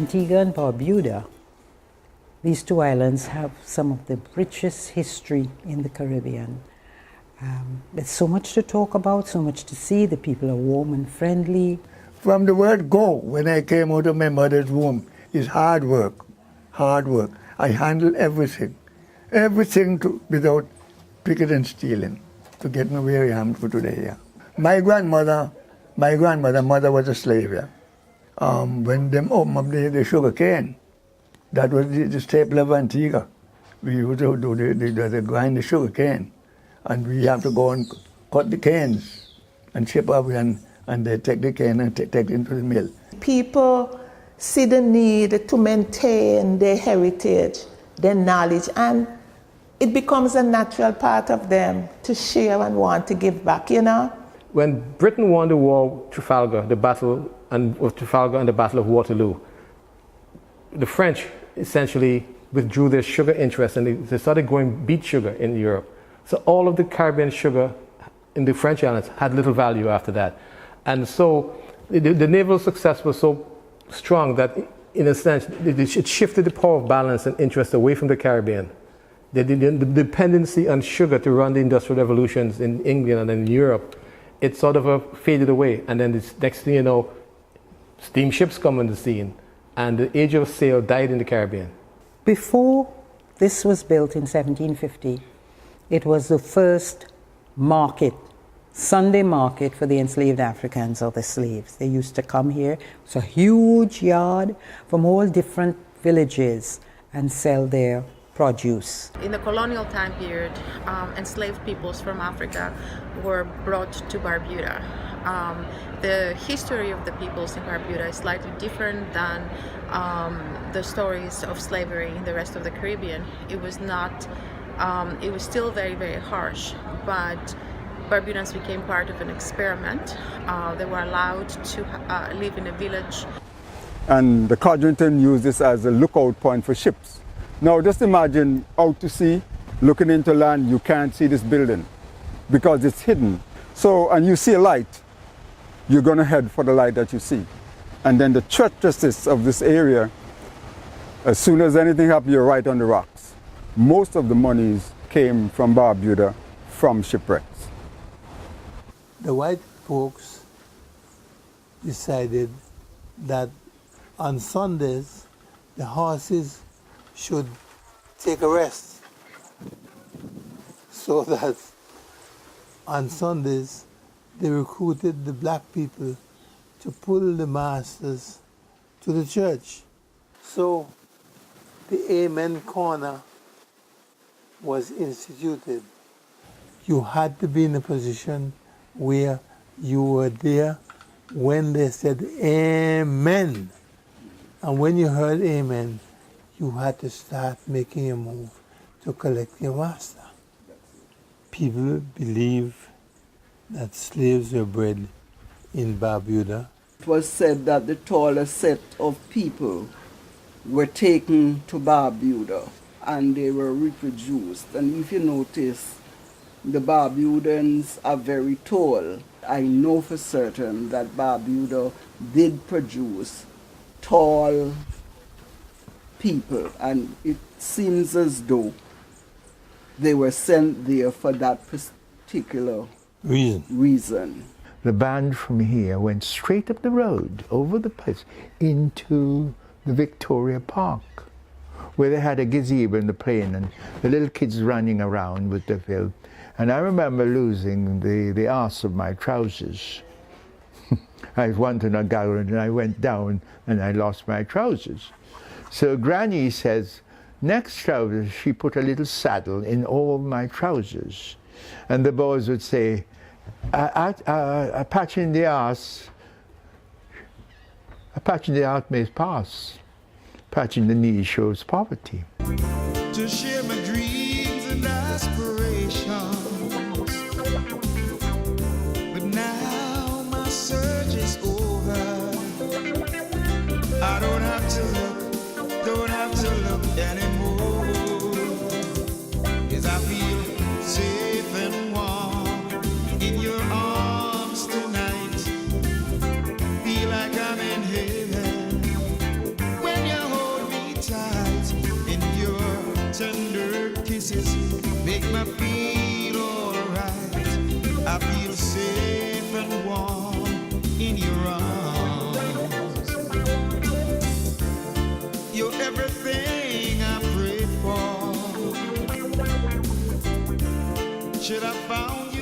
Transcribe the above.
Antigua and Barbuda, these two islands have some of the richest history in the Caribbean. There's so much to talk about, so much to see. The people are warm and friendly. From the word go, when I came out of my mother's womb, is hard work, hard work. I handle everything, without picking and stealing, to get me where I am for today. Yeah. My grandmother mother was a slave. Yeah. When them opened up the sugar cane, that was the staple of Antigua. We used to do the grind the sugar cane, and we have to go and cut the canes and chip up, and they take the cane and take it into the mill. People see the need to maintain their heritage, their knowledge, and it becomes a natural part of them to share and want to give back, you know? When Britain won the war, the battle of Trafalgar and the Battle of Waterloo, the French essentially withdrew their sugar interest and they started growing beet sugar in Europe. So all of the Caribbean sugar in the French islands had little value after that. And so the naval success was so strong that, in a sense, it shifted the power of balance and interest away from the Caribbean. The dependency on sugar to run the industrial revolutions in England and in Europe, it sort of faded away. And then this next thing you know, steamships come on the scene, and the age of sail died in the Caribbean. Before this was built in 1750, it was the first market, Sunday market for the enslaved Africans or the slaves. They used to come here. It's a huge yard from all different villages and sell their produce. In the colonial time period, enslaved peoples from Africa were brought to Barbuda. The history of the peoples in Barbuda is slightly different than the stories of slavery in the rest of the Caribbean. It was not, it was still very, very harsh, but Barbudans became part of an experiment. They were allowed to live in a village. And the Codrington used this as a lookout point for ships. Now just imagine out to sea, looking into land, you can't see this building because it's hidden. So, and you see a light, you're going to head for the light that you see. And then the treacherousness of this area, as soon as anything happened, you're right on the rocks. Most of the monies came from Barbuda, from shipwrecks. The white folks decided that on Sundays, the horses should take a rest, so that on Sundays, they recruited the black people to pull the masters to the church. So the Amen Corner was instituted. You had to be in a position where you were there when they said Amen. And when you heard Amen, you had to start making a move to collect your master. People believe that slaves were bred in Barbuda. It was said that the taller set of people were taken to Barbuda and they were reproduced. And if you notice, the Barbudans are very tall. I know for certain that Barbuda did produce tall people, and it seems as though they were sent there for that particular reason. The band from here went straight up the road, over the place, into the Victoria Park, where they had a gazebo in the plain and the little kids running around with the film. And I remember losing the arse of my trousers. I wanted a garage and I went down and I lost my trousers. So Granny says, next trousers, she put a little saddle in all my trousers. And the boys would say, a patch in the arse, a patch in the arse may pass. Patch in the knee shows poverty. To share my dreams and aspirations, but now my search is over. I don't have to look anymore, 'cause I feel safe and warm in your arms tonight. Feel like I'm in heaven when I feel alright. I feel safe and warm in your arms. You're everything I prayed for. Should I found